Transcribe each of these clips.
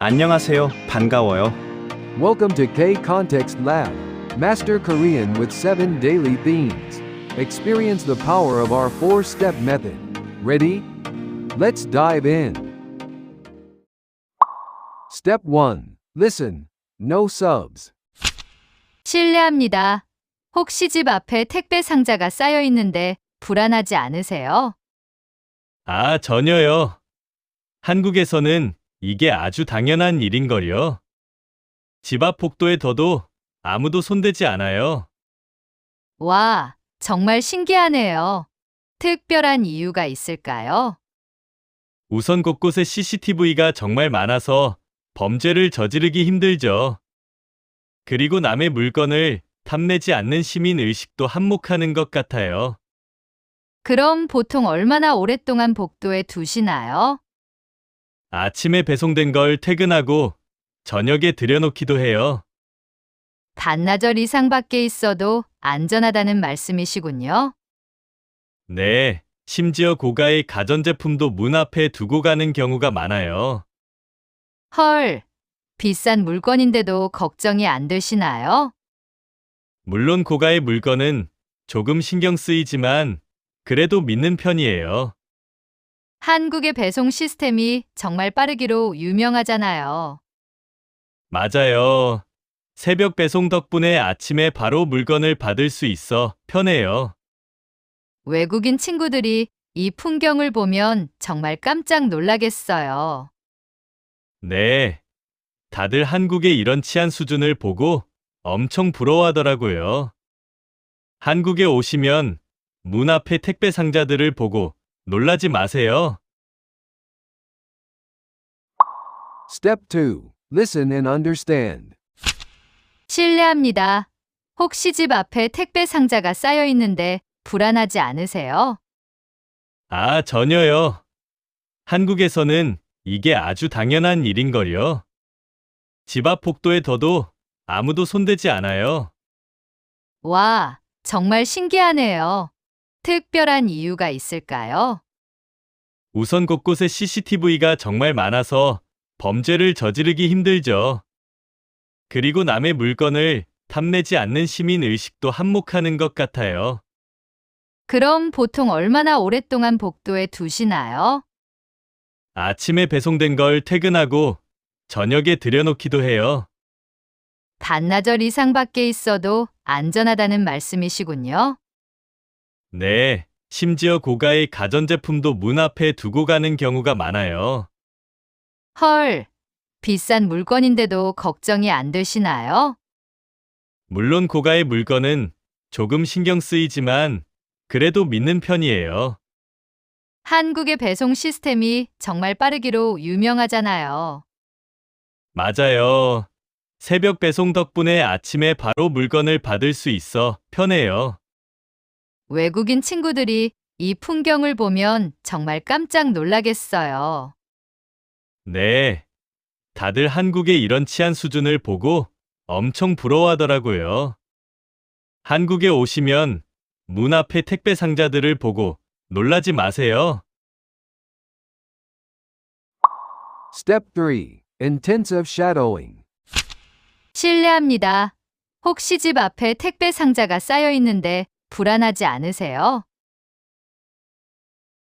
안녕하세요. 반가워요. Welcome to K Context Lab. Master Korean with 7 daily themes. Experience the power of our 4-step method. Ready? Let's dive in. Step 1. Listen. No subs. 실례합니다. 혹시 집 앞에 택배 상자가 쌓여 있는데 불안하지 않으세요? 아, 전혀요. 한국에서는 이게 아주 당연한 일인걸요. 집 앞 복도에 둬도 아무도 손대지 않아요. 와, 정말 신기하네요. 특별한 이유가 있을까요? 우선 곳곳에 CCTV가 정말 많아서 범죄를 저지르기 힘들죠. 그리고 남의 물건을 탐내지 않는 시민 의식도 한몫하는 것 같아요. 그럼 보통 얼마나 오랫동안 복도에 두시나요? 아침에 배송된 걸 퇴근하고 저녁에 들여놓기도 해요. 반나절 이상 밖에 있어도 안전하다는 말씀이시군요. 네, 심지어 고가의 가전제품도 문 앞에 두고 가는 경우가 많아요. 헐, 비싼 물건인데도 걱정이 안 되시나요? 물론 고가의 물건은 조금 신경 쓰이지만 그래도 믿는 편이에요. 한국의 배송 시스템이 정말 빠르기로 유명하잖아요. 맞아요. 새벽 배송 덕분에 아침에 바로 물건을 받을 수 있어 편해요. 외국인 친구들이 이 풍경을 보면 정말 깜짝 놀라겠어요. 네, 다들 한국의 이런 치안 수준을 보고 엄청 부러워하더라고요. 한국에 오시면 문 앞의 택배 상자들을 보고 놀라지 마세요. Step 2. Listen and understand. 실례합니다. 혹시 집 앞에 택배 상자가 쌓여 있는데 불안하지 않으세요? 아, 전혀요. 한국에서는 이게 아주 당연한 일인걸요. 집 앞 복도에 둬도 아무도 손대지 않아요. 와, 정말 신기하네요. 특별한 이유가 있을까요? 우선 곳곳에 CCTV가 정말 많아서 범죄를 저지르기 힘들죠. 그리고 남의 물건을 탐내지 않는 시민 의식도 한몫하는 것 같아요. 그럼 보통 얼마나 오랫동안 복도에 두시나요? 아침에 배송된 걸 퇴근하고 저녁에 들여놓기도 해요. 반나절 이상 밖에 있어도 안전하다는 말씀이시군요. 네, 심지어 고가의 가전제품도 문 앞에 두고 가는 경우가 많아요. 헐, 비싼 물건인데도 걱정이 안 되시나요? 물론 고가의 물건은 조금 신경 쓰이지만 그래도 믿는 편이에요. 한국의 배송 시스템이 정말 빠르기로 유명하잖아요. 맞아요. 새벽 배송 덕분에 아침에 바로 물건을 받을 수 있어 편해요. 외국인 친구들이 이 풍경을 보면 정말 깜짝 놀라겠어요. 네, 다들 한국의 이런 치안 수준을 보고 엄청 부러워하더라고요. 한국에 오시면 문 앞의 택배 상자들을 보고 놀라지 마세요. Step 3. Intensive shadowing. 실례합니다. 혹시 집 앞에 택배 상자가 쌓여 있는데 불안하지 않으세요?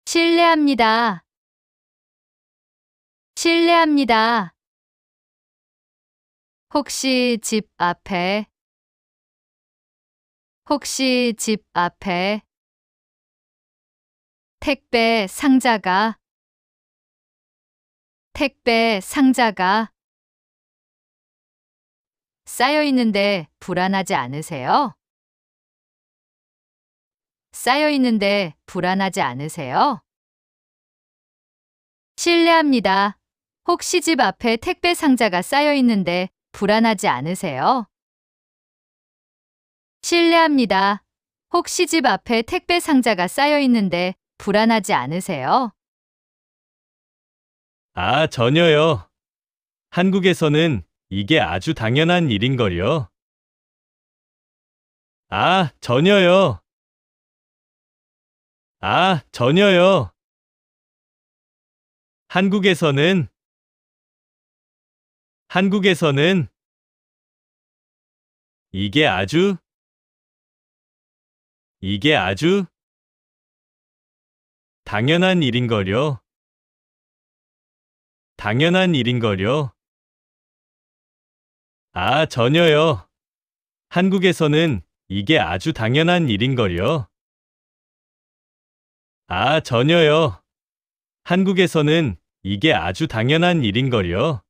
실례합니다. 실례합니다. 혹시 집 앞에 택배 상자가 쌓여 있는데 불안하지 않으세요? 쌓여 있는데 불안하지 않으세요? 실례합니다. 혹시 집 앞에 택배 상자가 쌓여 있는데 불안하지 않으세요? 실례합니다. 혹시 집 앞에 택배 상자가 쌓여 있는데 불안하지 않으세요? 아, 전혀요. 한국에서는 이게 아주 당연한 일인걸요. 아, 전혀요. 아, 전혀요. 한국에서는 한국에서는 이게 아주 당연한 일인걸요. 당연한 일인걸요. 아, 전혀요. 한국에서는 이게 아주 당연한 일인걸요. 아, 전혀요. 한국에서는 이게 아주 당연한 일인걸요.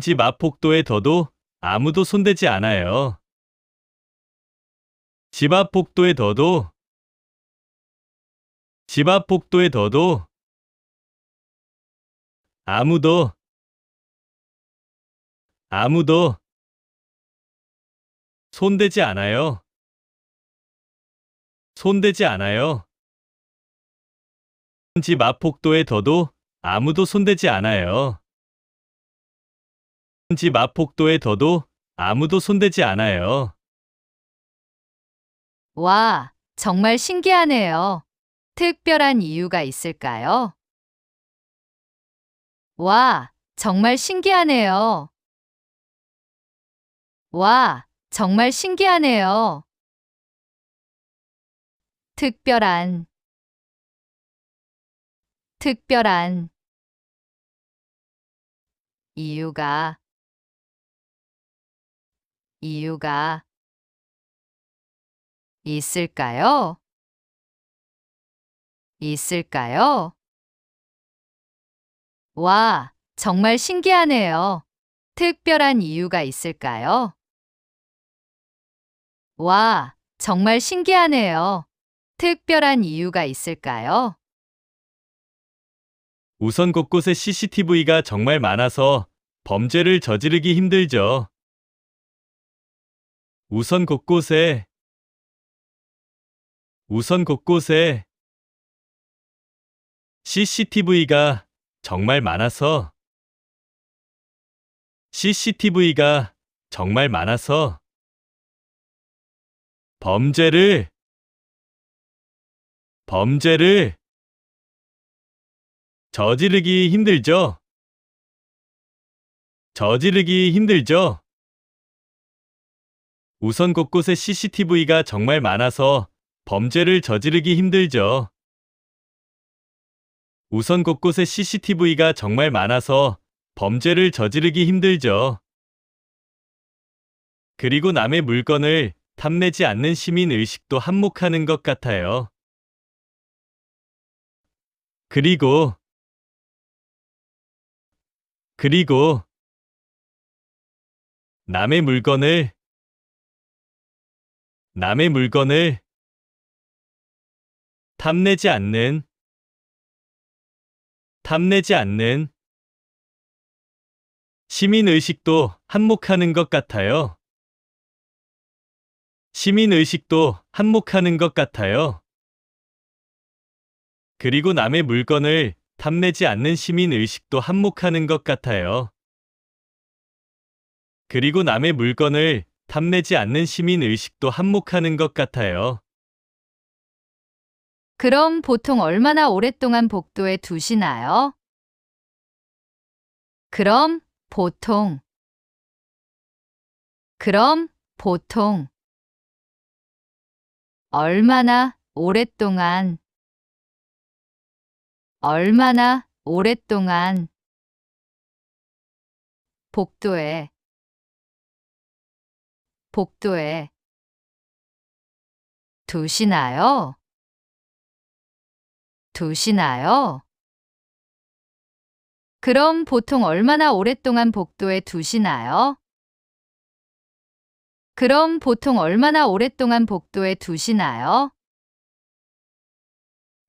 집 앞 복도에 둬도 아무도 손대지 않아요. 집 앞 복도에 둬도 아무도 손대지 않아요. 손대지 않아요. 집 앞 복도에 둬도 아무도 손대지 않아요. 집 앞 복도에 둬도 아무도 손대지 않아요. 와, 정말 신기하네요. 특별한 이유가 있을까요? 와, 정말 신기하네요. 와, 정말 신기하네요. 특별한 이유가 있을까요? 와, 정말 신기하네요. 특별한 이유가 있을까요? 와, 정말 신기하네요. 특별한 이유가 있을까요? 우선 곳곳에 CCTV가 정말 많아서 범죄를 저지르기 힘들죠. 우선 곳곳에 CCTV가 정말 많아서 범죄를 저지르기 힘들죠. 우선 곳곳에 CCTV가 정말 많아서 범죄를 저지르기 힘들죠. 우선 곳곳에 CCTV가 정말 많아서 범죄를 저지르기 힘들죠. 그리고 남의 물건을 탐내지 않는 시민 의식도 한몫하는 것 같아요. 그리고 남의 물건을 탐내지 않는 시민 의식도 한몫하는 것 같아요. 그리고 남의 물건을 탐내지 않는 시민 의식도 한몫하는 것 같아요. 그리고 남의 물건을 탐내지 않는 시민 의식도 한몫하는 것 같아요. 그럼 보통 얼마나 오랫동안 복도에 두시나요? 그럼 보통 얼마나 오랫동안 복도에 두시나요? 그럼 보통 얼마나 오랫동안 복도에 두시나요? 그럼 보통 얼마나 오랫동안 복도에 두시나요?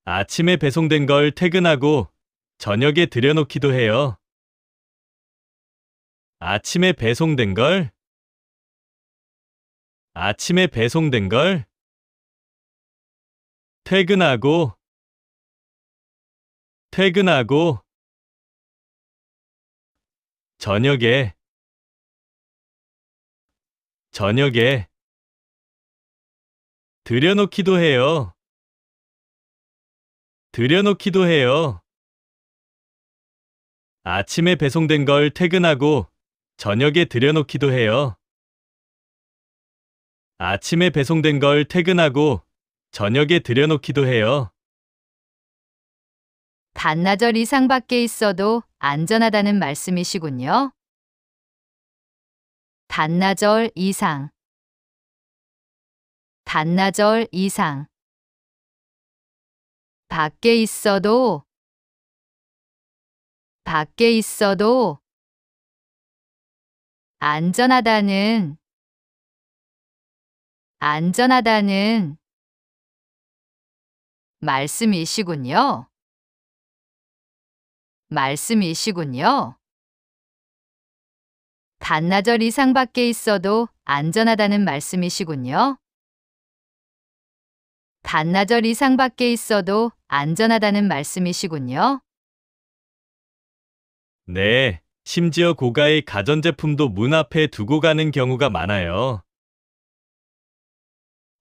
아침에 배송된 걸 퇴근하고 저녁에 들여놓기도 해요. 아침에 배송된 걸 퇴근하고 저녁에 들여놓기도 해요. 아침에 배송된 걸 퇴근하고 저녁에 들여놓기도 해요. 아침에 배송된 걸 퇴근하고 저녁에 들여놓기도 해요. 반나절 이상 밖에 있어도 안전하다는 말씀이시군요. 반나절 이상. 반나절 이상. 밖에 있어도 안전하다는 말씀이시군요. 반나절 이상 밖에 있어도 안전하다는 말씀이시군요. 반나절 이상 밖에 있어도 안전하다는 말씀이시군요. 네, 심지어 고가의 가전제품도 문 앞에 두고 가는 경우가 많아요.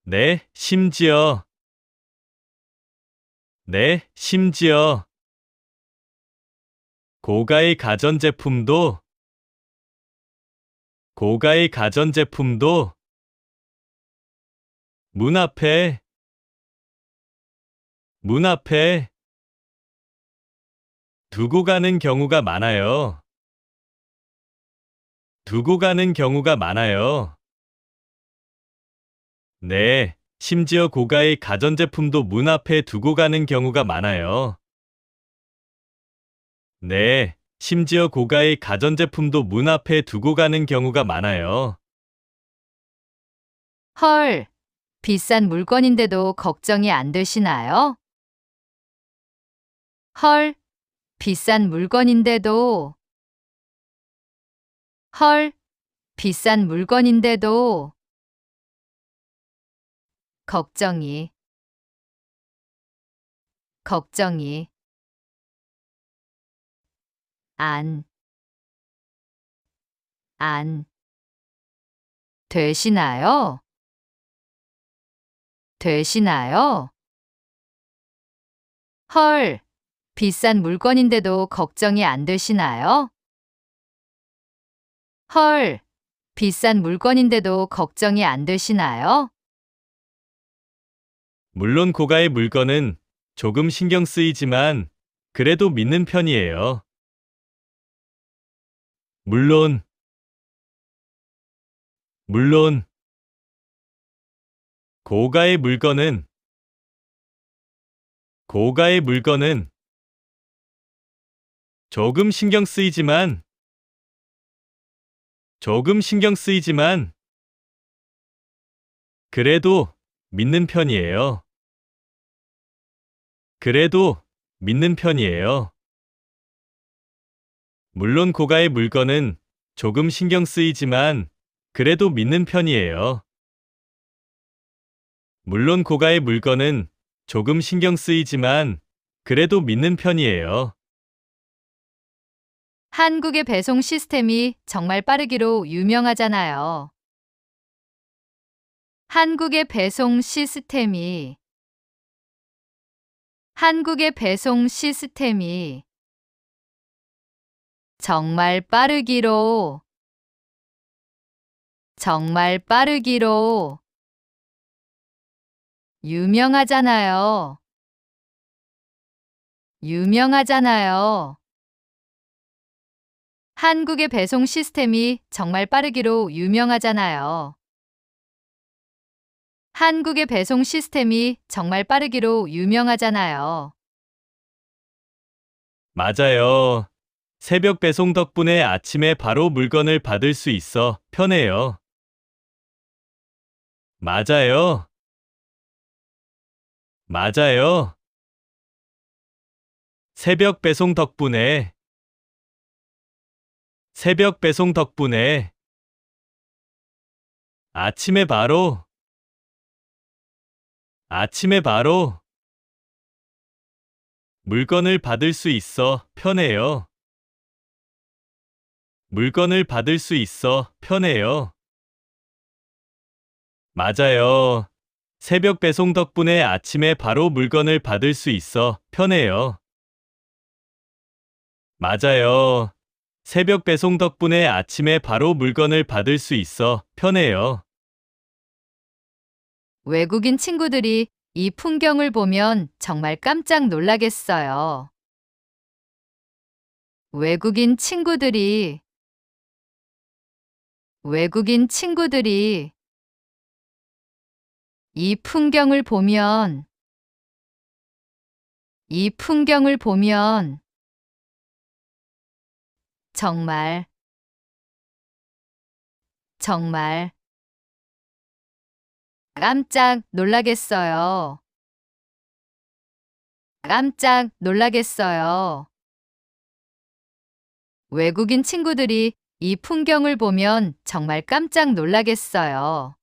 네, 심지어. 고가의 가전제품도 문 앞에 두고 가는 경우가 많아요. 네, 심지어 고가의 가전제품도 문 앞에 두고 가는 경우가 많아요. 네, 심지어 고가의 가전제품도 문 앞에 두고 가는 경우가 많아요. 헐, 비싼 물건인데도 걱정이 안 되시나요? 헐, 비싼 물건인데도 걱정이 안 되시나요? 헐, 비싼 물건인데도 걱정이 안 되시나요? 헐, 비싼 물건인데도 걱정이 안 되시나요? 물론 고가의 물건은 조금 신경 쓰이지만 그래도 믿는 편이에요. 물론 고가의 물건은 조금 신경 쓰이지만 그래도 믿는 편이에요. 물론 고가의 물건은 조금 신경 쓰이지만 그래도 믿는 편이에요. 물론 고가의 물건은 조금 신경 쓰이지만 그래도 믿는 편이에요. 한국의 배송 시스템이 정말 빠르기로 유명하잖아요. 한국의 배송 시스템이 정말 빠르기로 유명하잖아요. 한국의 배송 시스템이 정말 빠르기로 유명하잖아요. 한국의 배송 시스템이 정말 빠르기로 유명하잖아요. 맞아요. 새벽 배송 덕분에 아침에 바로 물건을 받을 수 있어 편해요. 맞아요. 새벽 배송 덕분에 아침에 바로 물건을 받을 수 있어 편해요. 맞아요. 새벽 배송 덕분에 아침에 바로 물건을 받을 수 있어 편해요. 맞아요. 새벽 배송 덕분에 아침에 바로 물건을 받을 수 있어 편해요. 외국인 친구들이 이 풍경을 보면 정말 깜짝 놀라겠어요. 외국인 친구들이 이 풍경을 보면 정말 깜짝 놀라겠어요. 깜짝 놀라겠어요. 외국인 친구들이 이 풍경을 보면 정말 깜짝 놀라겠어요.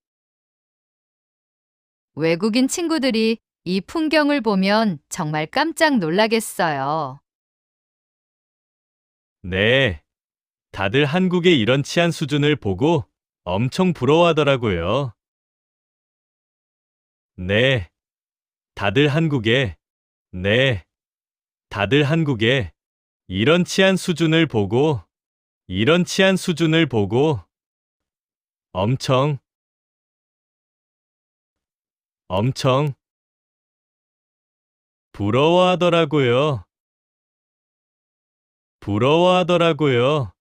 외국인 친구들이 이 풍경을 보면 정말 깜짝 놀라겠어요. 네. 다들 한국의 이런 치안 수준을 보고 엄청 부러워하더라고요. 네. 다들 한국의 이런 치안 수준을 보고 엄청 부러워하더라고요.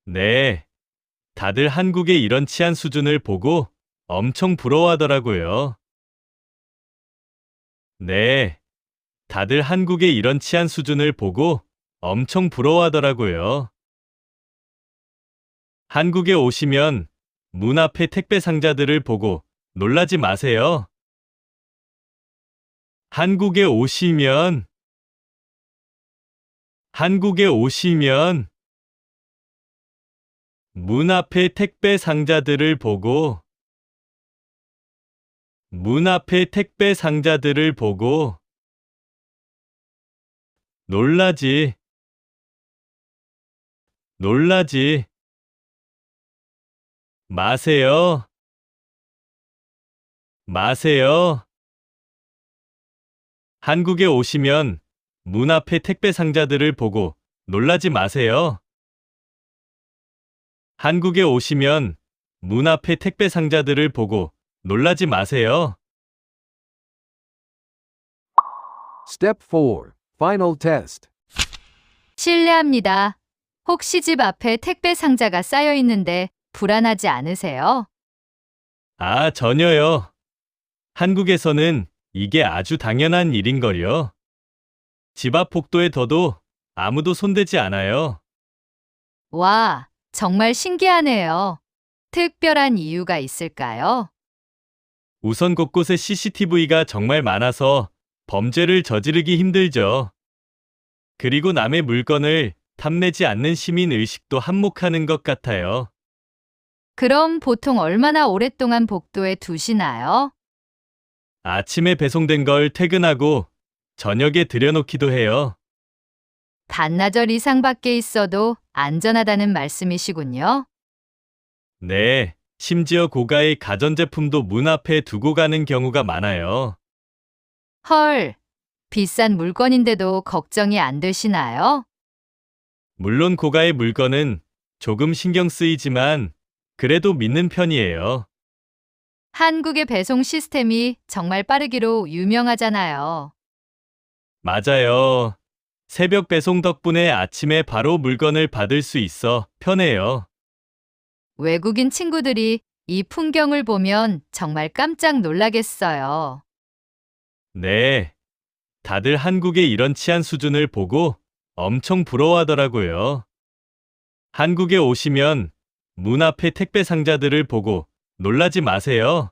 네. 다들 한국의 이런 치안 수준을 보고 엄청 부러워하더라고요. 네. 다들 한국의 이런 치안 수준을 보고 엄청 부러워하더라고요. 한국에 오시면 문 앞에 택배 상자들을 보고 놀라지 마세요. 한국에 오시면 문 앞에 택배 상자들을 보고 놀라지 마세요. 한국에 오시면 문 앞에 택배 상자들을 보고 놀라지 마세요. 한국에 오시면 문 앞에 택배 상자들을 보고 놀라지 마세요. Step 4. Final test. 실례합니다. 혹시 집 앞에 택배 상자가 쌓여 있는데 불안하지 않으세요? 아, 전혀요. 한국에서는 이게 아주 당연한 일인걸요. 집 앞 복도에 둬도 아무도 손대지 않아요. 와, 정말 신기하네요. 특별한 이유가 있을까요? 우선 곳곳에 CCTV가 정말 많아서 범죄를 저지르기 힘들죠. 그리고 남의 물건을 탐내지 않는 시민 의식도 한몫하는 것 같아요. 그럼 보통 얼마나 오랫동안 복도에 두시나요? 아침에 배송된 걸 퇴근하고 저녁에 들여놓기도 해요. 반나절 이상 밖에 있어도 안전하다는 말씀이시군요. 네, 심지어 고가의 가전제품도 문 앞에 두고 가는 경우가 많아요. 헐, 비싼 물건인데도 걱정이 안 되시나요? 물론 고가의 물건은 조금 신경 쓰이지만 그래도 믿는 편이에요. 한국의 배송 시스템이 정말 빠르기로 유명하잖아요. 맞아요. 새벽 배송 덕분에 아침에 바로 물건을 받을 수 있어 편해요. 외국인 친구들이 이 풍경을 보면 정말 깜짝 놀라겠어요. 네. 다들 한국의 이런 치안 수준을 보고 엄청 부러워하더라고요. 한국에 오시면 문 앞에 택배 상자들을 보고 놀라지 마세요.